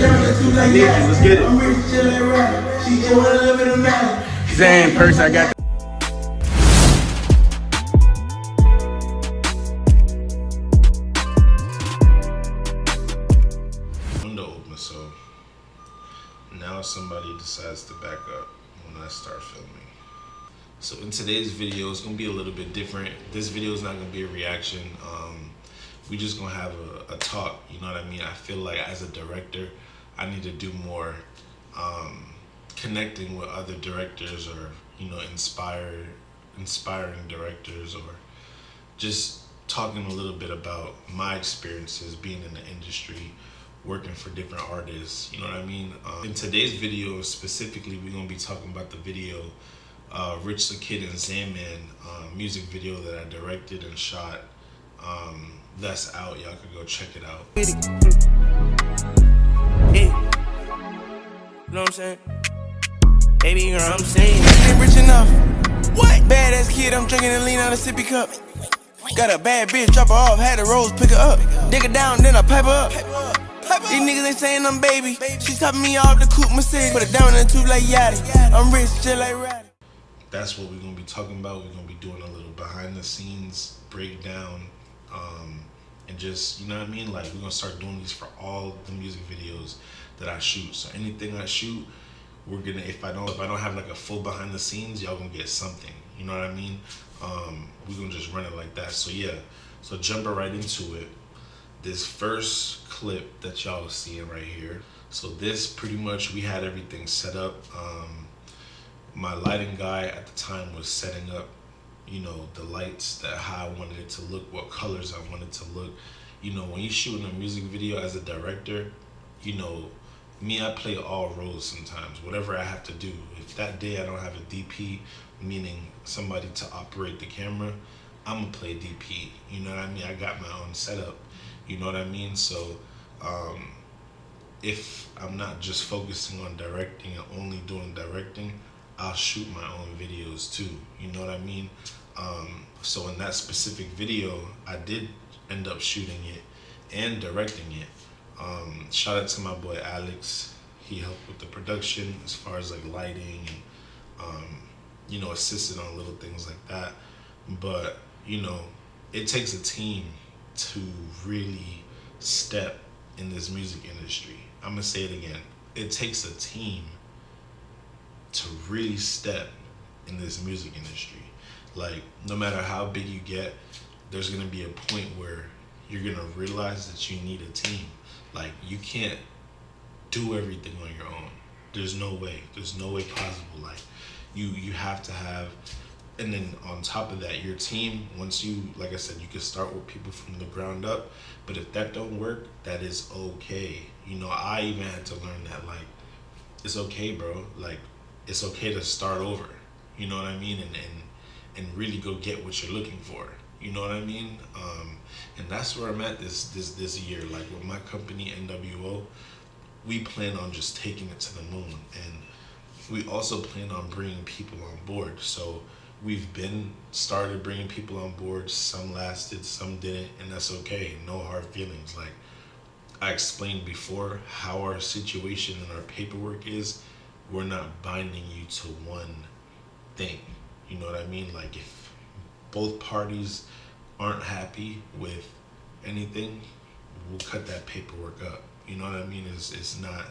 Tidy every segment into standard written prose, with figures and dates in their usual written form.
Let's get it. Zan, person, I got. Window open, so now somebody decides to back up when I start filming. So in today's video, it's gonna be a little bit different. This video is not gonna be a reaction. We just gonna have a talk, you know what I mean? I feel like as a director, I need to do more connecting with other directors, or, you know, inspiring directors, or just talking a little bit about my experiences being in the industry, working for different artists, you know what I mean? In today's video specifically, we're gonna be talking about the video Rich the Kid and Xanman music video that I directed and shot. That's out, y'all could go check it out. You know what I'm saying? Baby girl, I'm saying ain't rich enough. What? Badass kid, I'm drinking and lean out a sippy cup. Got a bad bitch, drop her off, had the rose, pick her up. Dig her down, then I pipe her up. These niggas ain't saying I'm baby. She topping me off the coupe Mercedes. Put it down in the tube like Yachty. I'm rich, just like Ratty. That's what we're gonna be talking about. We're gonna be doing a little behind the scenes breakdown, and just, you know what I mean? Like, we're gonna start doing these for all the music videos that I shoot. So anything I shoot, we're gonna, if I don't have like a full behind the scenes, y'all gonna get something. You know what I mean? We're gonna just run it like that. So yeah, so jumping right into it. This first clip that y'all are seeing right here. So this pretty much, we had everything set up. My lighting guy at the time was setting up, you know, the lights, that how I wanted it to look, what colors I wanted to look. You know, when you're shooting a music video as a director, you know, me, I play all roles sometimes, whatever I have to do. If that day I don't have a DP, meaning somebody to operate the camera, I'm gonna play DP. You know what I mean? I got my own setup. You know what I mean? So if I'm not just focusing on directing and only doing directing, I'll shoot my own videos too. You know what I mean? So in that specific video, I did end up shooting it and directing it. Shout out to my boy Alex. He helped with the production as far as like lighting and you know, assisted on little things like that. But you know, it takes a team to really step in this music industry. I'm gonna say it again. It takes a team to really step in this music industry. Like, no matter how big you get, there's gonna be a point where you're gonna realize that you need a team. Like, you can't do everything on your own. There's no way possible. Like, you have to have, and then on top of that, your team, once you, like I said, you can start with people from the ground up, but if that don't work, that is okay. You know, I even had to learn that, like, it's okay, bro. Like, it's okay to start over. You know what I mean? And really go get what you're looking for. You know what I mean? And that's where I'm at this year. Like, with my company, NWO, we plan on just taking it to the moon. And we also plan on bringing people on board. So we've started bringing people on board. Some lasted, some didn't, and that's okay. No hard feelings. Like I explained before, how our situation and our paperwork is, we're not binding you to one thing. You know what I mean? Like, if both parties aren't happy with anything, we'll cut that paperwork up. You know what I mean? It's not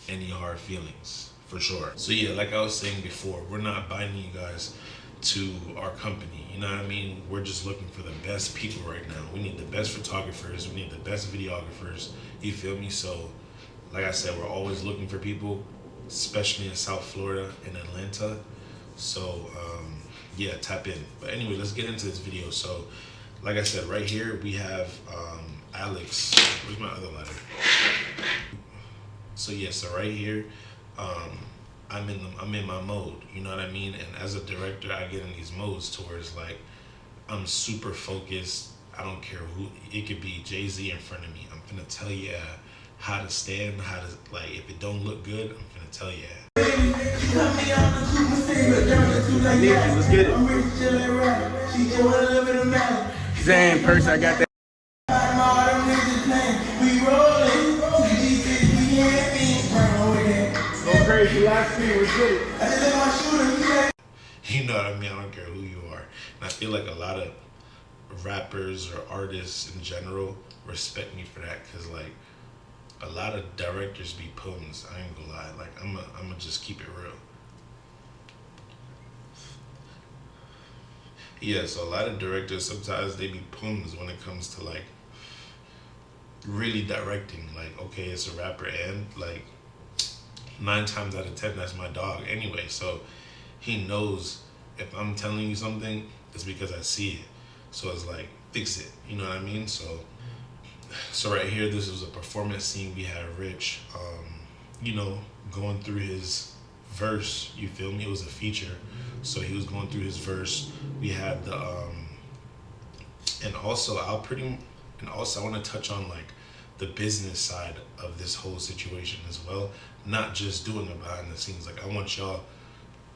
any hard feelings, for sure. So yeah, like I was saying before, we're not binding you guys to our company. You know what I mean? We're just looking for the best people right now. We need the best photographers. We need the best videographers. You feel me? So, like I said, we're always looking for people, especially in South Florida and Atlanta. So yeah, tap in. But anyway, let's get into this video. So like I said, right here we have Alex. Where's my other lighter? So yeah, so right here, I'm in my mode, you know what I mean? And as a director, I get in these modes towards, like, I'm super focused. I don't care who, it could be Jay-Z in front of me. I'm gonna tell you how to stand, how to, like, if it don't look good, I'm gonna tell you. Let's get it. Zan, person, I got that. Godspeed, was good. You know what I mean? I don't care who you are. And I feel like a lot of rappers or artists in general respect me for that, because like a lot of directors be puns. I ain't gonna lie. Like I'm gonna just keep it real. Yeah, so a lot of directors sometimes they be puns when it comes to like really directing. Like, okay, it's a rapper, and like 9 times out of 10 that's my dog anyway. So he knows if I'm telling you something, it's because I see it. So it's like, fix it. You know what I mean? So right here, this was a performance scene. We had Rich, you know, going through his verse. You feel me? It was a feature. So he was going through his verse. We had the, and also I want to touch on like the business side of this whole situation as well. Not just doing it behind the scenes. Like I want y'all,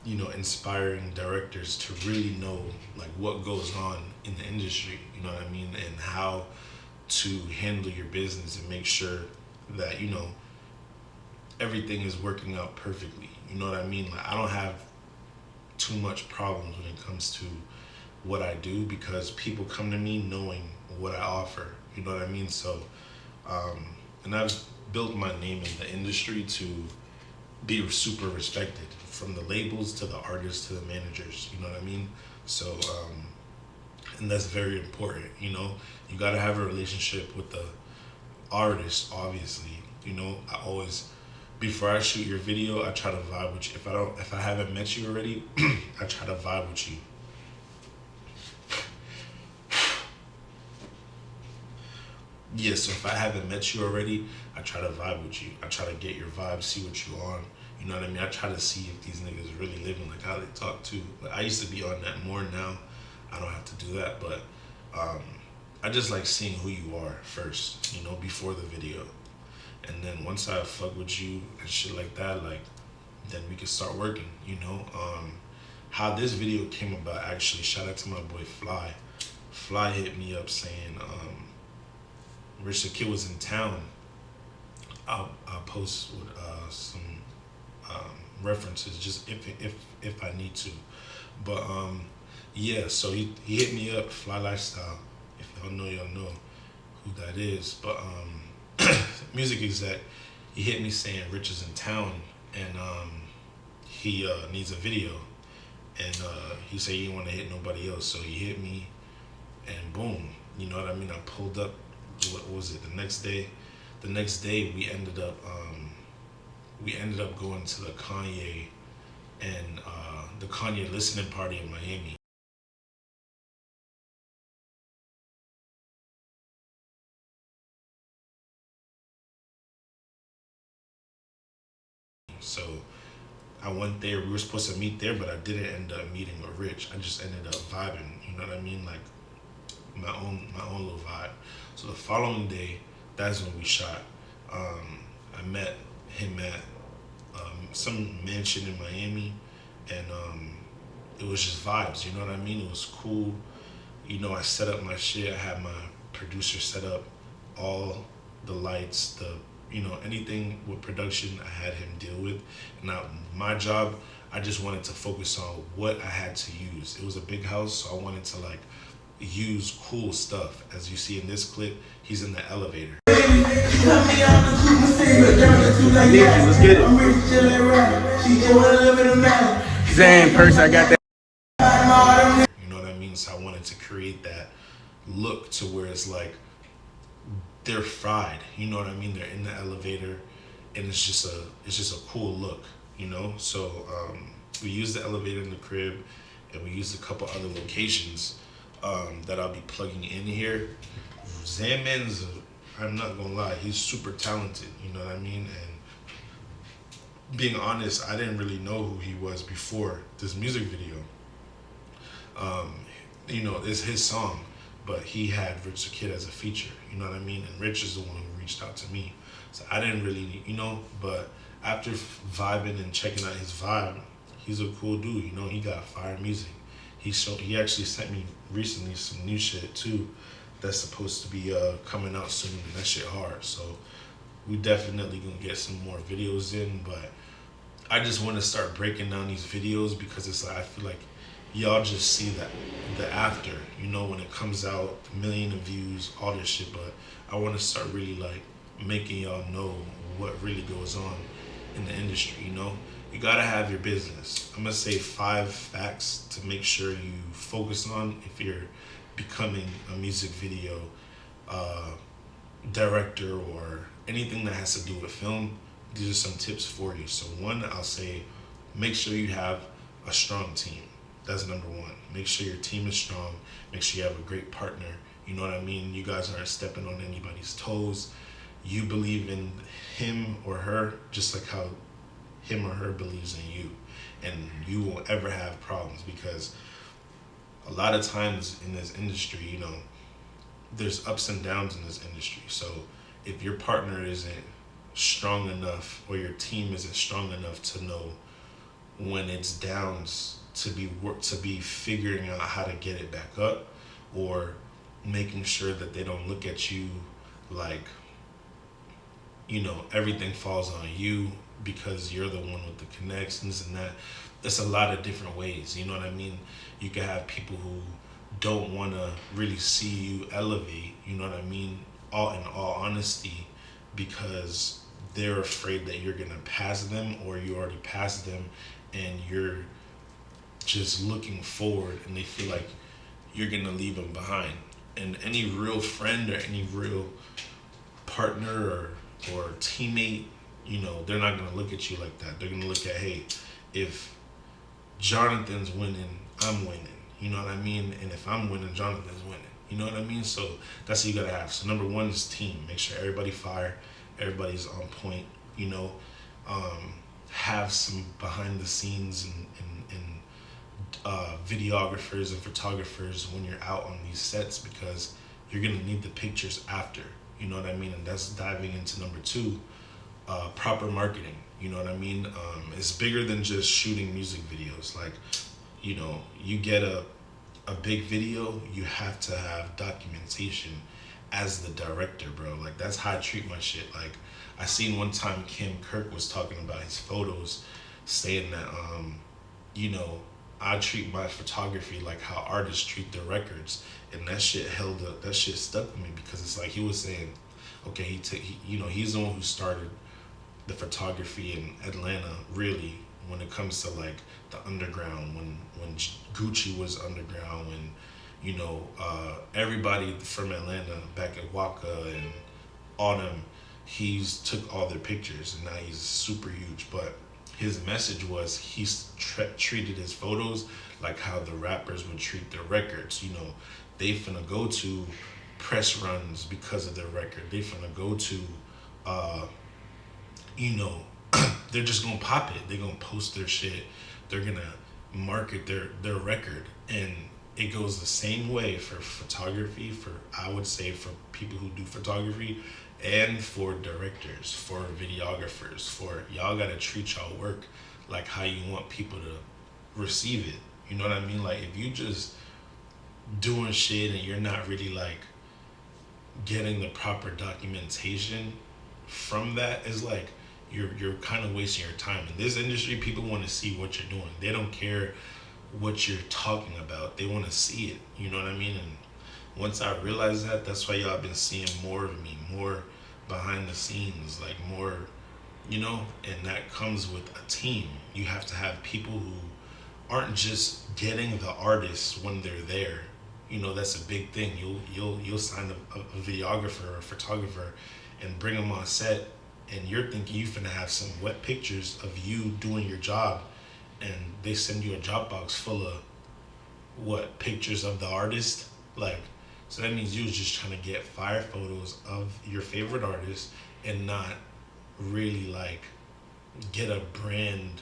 you know, inspiring directors to really know like what goes on in the industry, you know what I mean, and how to handle your business and make sure that, you know, everything is working out perfectly. You know what I mean? Like I don't have too much problems when it comes to what I do, because people come to me knowing what I offer. You know what I mean? So, and I've built my name in the industry to be super respected, from the labels to the artists to the managers. You know what I mean? So, and that's very important. You know, you got to have a relationship with the artist, obviously. You know, I always, before I shoot your video, I try to vibe with you. If I haven't met you already, I try to vibe with you. Yeah, so if I haven't met you already, I try to vibe with you. I try to get your vibe, see what you on. You know what I mean? I try to see if these niggas really living like how they talk too. Like I used to be on that more. Now I don't have to do that, but I just like seeing who you are first, you know, before the video. And then once I fuck with you and shit like that, like then we can start working, you know. How this video came about, actually, shout out to my boy Fly. Fly hit me up saying, Rich the Kid was in town. I'll post with some references just if I need to. But yeah, so he hit me up, Fly Lifestyle. If y'all know who that is. But music exec, he hit me saying Rich is in town and he needs a video. And he said he didn't want to hit nobody else, so he hit me and boom, you know what I mean? I pulled up. What was it? The next day we ended up going to the Kanye and the Kanye listening party in Miami. So I went there. We were supposed to meet there, but I didn't end up meeting with Rich. I just ended up vibing. You know what I mean? Like my own little vibe. So the following day, that's when we shot. I met him at some mansion in Miami, and it was just vibes. You know what I mean? It was cool. You know, I set up my shit. I had my producer set up all the lights, anything with production. I had him deal with. Now my job, I just wanted to focus on what I had to use. It was a big house, so I wanted to like use cool stuff. As you see in this clip, he's in the elevator. Let's get it. Xan purse, I got that. You know what I mean? So I wanted to create that look to where it's like they're fried. You know what I mean? They're in the elevator, and it's just a cool look. You know? So we used the elevator in the crib, and we used a couple other locations that I'll be plugging in here. Xanman's, I'm not gonna lie, he's super talented, you know what I mean? And being honest, I didn't really know who he was before this music video. You know, it's his song, but he had Rich the Kid as a feature, you know what I mean? And Rich is the one who reached out to me. So I didn't really, you know, but after vibing and checking out his vibe, he's a cool dude, you know, he got fire music. He actually sent me recently some new shit too that's supposed to be coming out soon, and that shit hard. So we definitely gonna get some more videos in, but I just want to start breaking down these videos because it's like I feel like y'all just see that the after, when it comes out, a million of views, all this shit. But I want to start really like making y'all know what really goes on in the industry. You gotta have your business. I'm gonna say 5 facts to make sure you focus on if you're becoming a music video director or anything that has to do with film. These are some tips for you. So one, I'll say, make sure you have a strong team. That's number one. Make sure your team is strong. Make sure you have a great partner. You know what I mean? You guys aren't stepping on anybody's toes. You believe in him or her just like how him or her believes in you. And you won't ever have problems because a lot of times in this industry, there's ups and downs in this industry. So if your partner isn't strong enough or your team isn't strong enough to know when it's downs, to be figuring out how to get it back up, or making sure that they don't look at you like everything falls on you because you're the one with the connections and that. It's a lot of different ways, you know what I mean? You can have people who don't want to really see you elevate, you know what I mean? In all honesty, because they're afraid that you're gonna pass them or you already passed them and you're just looking forward and they feel like you're gonna leave them behind. And any real friend or any real partner or teammate, they're not gonna look at you like that. They're gonna look at, hey, if Jonathan's winning, I'm winning. You know what I mean? And if I'm winning, Jonathan's winning. You know what I mean? So that's what you gotta have. So number one is team. Make sure everybody fire, everybody's on point. Have some behind the scenes and videographers and photographers when you're out on these sets because you're gonna need the pictures after. You know what I mean? And that's diving into number 2, proper marketing. You know what I mean? It's bigger than just shooting music videos. Like, you get a big video, you have to have documentation as the director, bro. Like, that's how I treat my shit. Like, I seen one time Kim Kirk was talking about his photos, saying that, I treat my photography like how artists treat their records. And that shit held up, that shit stuck with me because it's like he was saying, okay, he's the one who started the photography in Atlanta, really, when it comes to like the underground, when Gucci was underground, when everybody from Atlanta back at Waka and all them, he's took all their pictures and now he's super huge. But his message was he's treated his photos like how the rappers would treat their records. They finna go to press runs because of their record. They finna go to they're just gonna pop it. They're gonna post their shit. They're gonna market their record. And it goes the same way for photography, I would say for people who do photography, and for directors, for videographers, for y'all gotta treat y'all work like how you want people to receive it. You know what I mean? Like, if you just doing shit and you're not really like getting the proper documentation from that, is like you're kind of wasting your time. In this industry, people want to see what you're doing. They don't care what you're talking about. They want to see it. You know what I mean? And once I realized that, that's why y'all been seeing more of me, more behind the scenes, like more, and that comes with a team. You have to have people who aren't just getting the artists when they're there. That's a big thing. You'll sign a videographer or a photographer and bring them on set, and you're thinking you finna have some wet pictures of you doing your job, and they send you a Dropbox full of pictures of the artist. Like, so that means you was just trying to get fire photos of your favorite artist and not really like get a brand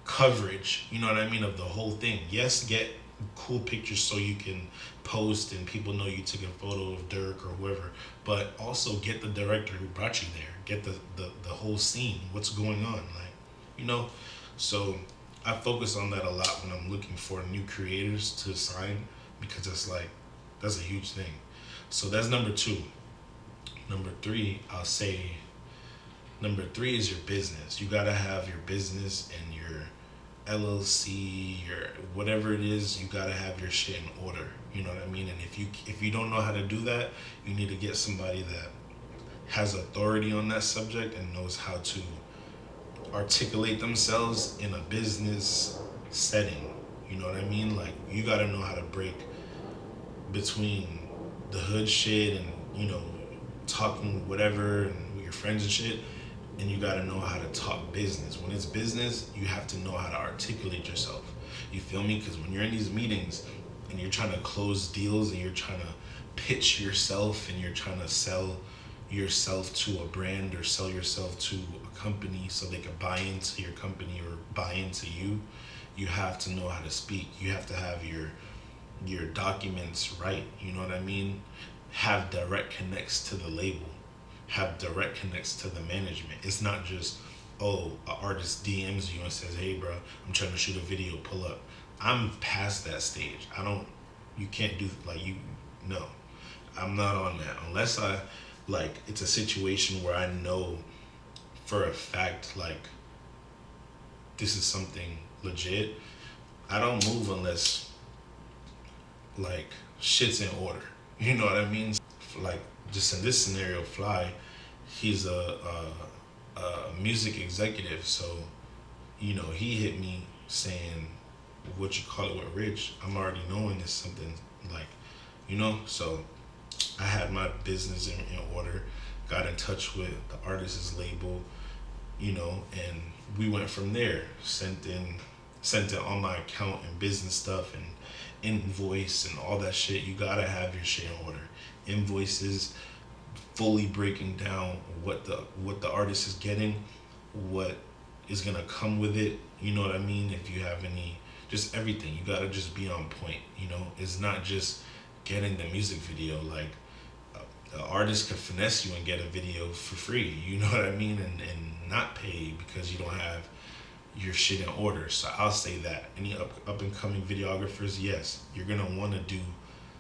coverage, you know what I mean, of the whole thing. Yes, get cool pictures so you can post and people know you took a photo of Dirk or whoever, but also get the director who brought you there, get the whole scene, what's going on, like, so I focus on that a lot when I'm looking for new creators to sign, because that's a huge thing. So that's number 2. Number 3, I'll say Number 3 is your business. You gotta have your business and your LLC, your whatever it is. You gotta have your shit in order. You know what I mean? And if you don't know how to do that, you need to get somebody that has authority on that subject and knows how to articulate themselves in a business setting. You know what I mean? Like, you gotta know how to break between the hood shit and, talking whatever and with your friends and shit, and you gotta know how to talk business. When it's business, you have to know how to articulate yourself. You feel me? Because when you're in these meetings and you're trying to close deals and you're trying to pitch yourself and you're trying to sell yourself to a brand or sell yourself to a company so they can buy into your company or buy into you, you have to know how to speak. You have to have your documents right. You know what I mean? Have direct connects to the label. Have direct connects to the management. It's not just, an artist DMs you and says, hey bro, I'm trying to shoot a video, pull up. I'm past that stage. You can't do, no. I'm not on that. Unless it's a situation where I know for a fact, this is something legit. I don't move unless, shit's in order. You know what I mean? Just in this scenario, Fly, he's a music executive. So, he hit me saying, what you call it with Rich, I'm already knowing it's something so I had my business in order, got in touch with the artist's label, and we went from there. Sent it on my account and business stuff and invoice and all that shit. You gotta have your shit in order. Invoices, fully breaking down what the artist is getting, what is gonna come with it. You know what I mean? If you have just everything, you gotta just be on point. It's not just getting the music video. The artist could finesse you and get a video for free, you know what I mean, and not pay because you don't have your shit in order. So I'll say that any up and coming videographers, yes, you're gonna want to do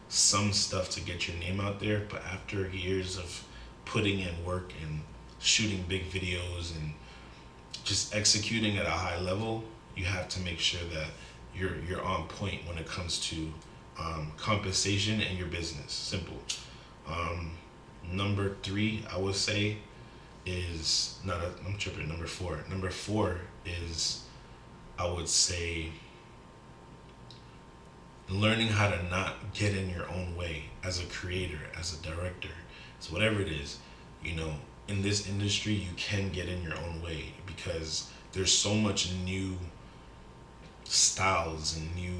some stuff to get your name out there, but after years of putting in work and shooting big videos and just executing at a high level, you have to make sure that you're on point when it comes to compensation and your business. Simple. Number 3, I would say, is I'm tripping. Number 4. Number 4 is, I would say, learning how to not get in your own way as a creator, as a director. So whatever it is, in this industry, you can get in your own way because there's so much new styles and new,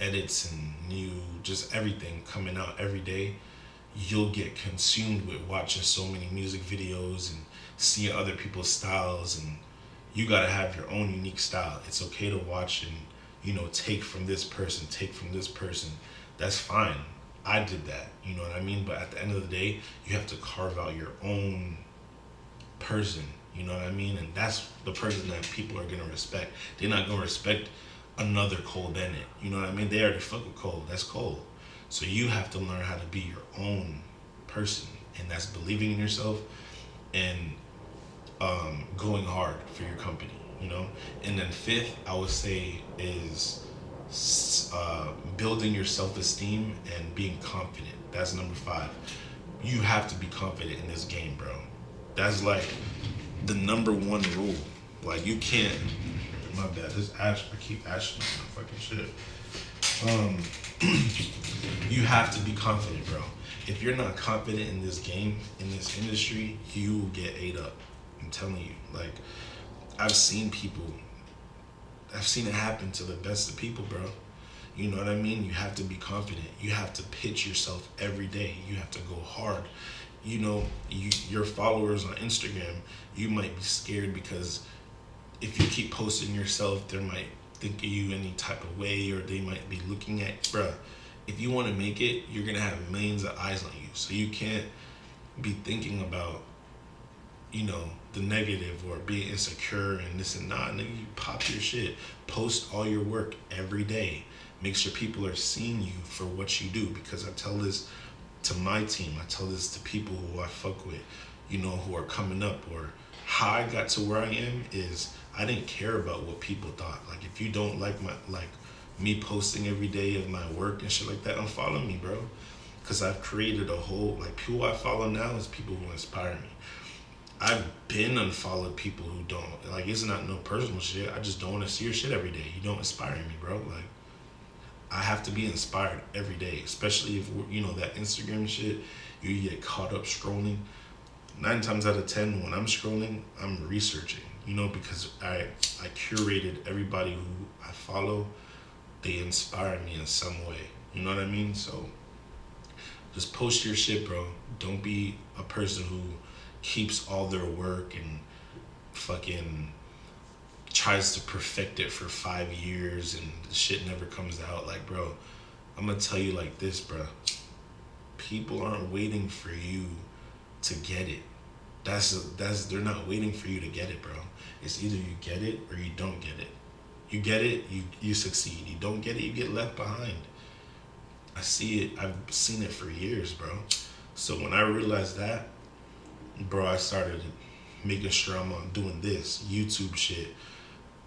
edits and new, just everything coming out every day. You'll get consumed with watching so many music videos and seeing other people's styles, and you gotta have your own unique style. It's okay to watch and, take from this person, That's fine. I did that, you know what I mean? But at the end of the day, you have to carve out your own person, you know what I mean? And that's the person that people are gonna respect. They're not gonna respect another Cole Bennett, you know what I mean? They already fuck with Cole, that's Cole. So you have to learn how to be your own person, and that's believing in yourself and going hard for your company, And then 5th, I would say, is building your self-esteem and being confident. That's number 5. You have to be confident in this game, bro. That's the number 1 rule. You can't. My bad. I keep ashing my fucking shit. You have to be confident, bro. If you're not confident in this game, in this industry, you will get ate up. I'm telling you. I've seen it happen to the best of people, bro. You know what I mean? You have to be confident. You have to pitch yourself every day. You have to go hard. Your followers on Instagram, you might be scared because if you keep posting yourself, they might think of you any type of way, or they might be looking at, bruh. If you want to make it, you're gonna have millions of eyes on you. So you can't be thinking about, the negative or being insecure and this and that. Nigga, you pop your shit. Post all your work every day. Make sure people are seeing you for what you do. Because I tell this to my team. I tell this to people who I fuck with. you know, who are coming up. Or how I got to where I am is I didn't care about what people thought. Like, if you don't like me posting every day of my work and shit like that, unfollow me, bro. Because I've created a whole, like, people I follow now is people who inspire me. I've been unfollowed people who don't. Like, it's not no personal shit. I just don't want to see your shit every day. You don't inspire me, bro. Like, I have to be inspired every day, especially if, you know, that Instagram shit, you get caught up scrolling. 9 times out of 10, when I'm scrolling, I'm researching, you know, because I curated everybody who I follow. They inspire me in some way. You know what I mean? So just post your shit, bro. Don't be a person who keeps all their work and fucking tries to perfect it for 5 years and the shit never comes out. Like, bro, I'm gonna tell you like this, bro. People aren't waiting for you to get it. They're not waiting for you to get it, bro. It's either you get it or you don't get it. You get it, you succeed. You don't get it, you get left behind. I see it. I've seen it for years, bro. So when I realized that, bro, I started making sure I'm on doing this YouTube shit,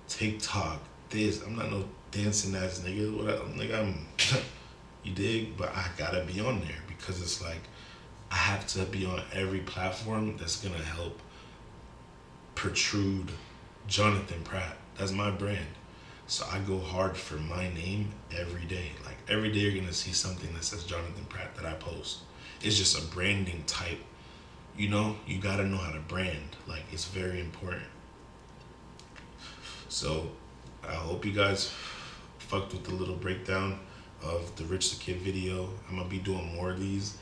TikTok, this. I'm not no dancing ass nigga. I'm you dig? But I gotta be on there because it's like I have to be on every platform that's gonna help protrude Jonathan Pratt. That's my brand. So I go hard for my name every day. Like, every day you're gonna see something that says Jonathan Pratt that I post. It's just a branding type. You know, you gotta know how to brand. Like, it's very important. So I hope you guys fucked with the little breakdown of the Rich the Kid video. I'm gonna be doing more of these.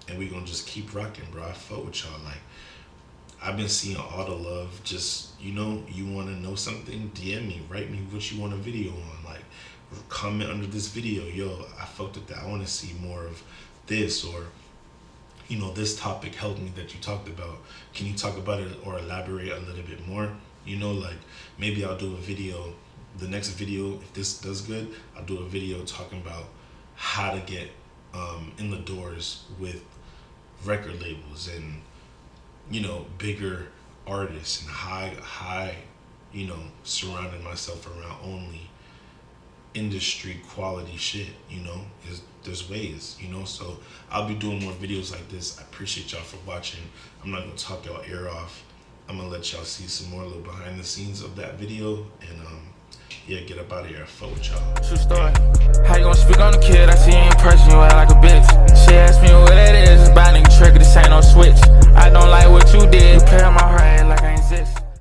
And we gonna just keep rocking, bro. I fuck with y'all. Like, I've been seeing all the love. Just, you know, you wanna know something, DM me, write me what you want a video on. Like, comment under this video, yo, I fucked with that. I wanna see more of this, or, you know, this topic helped me that you talked about. Can you talk about it or elaborate a little bit more? You know, like, maybe I'll do a video, the next video, if this does good, I'll do a video talking about how to get in the doors with record labels and, you know, bigger artists, and high, you know, surrounding myself around only industry quality shit, you know. There's ways, you know. So I'll be doing more videos like this. I appreciate y'all for watching. I'm not gonna talk y'all ear off. I'm gonna let y'all see some more little behind the scenes of that video, and yeah, get up out of here. Fuck with y'all. True story. How you gonna speak on the kid? I see you in person, you act like a bitch. She asked me what that is. It's by nigga trigger, this ain't no switch.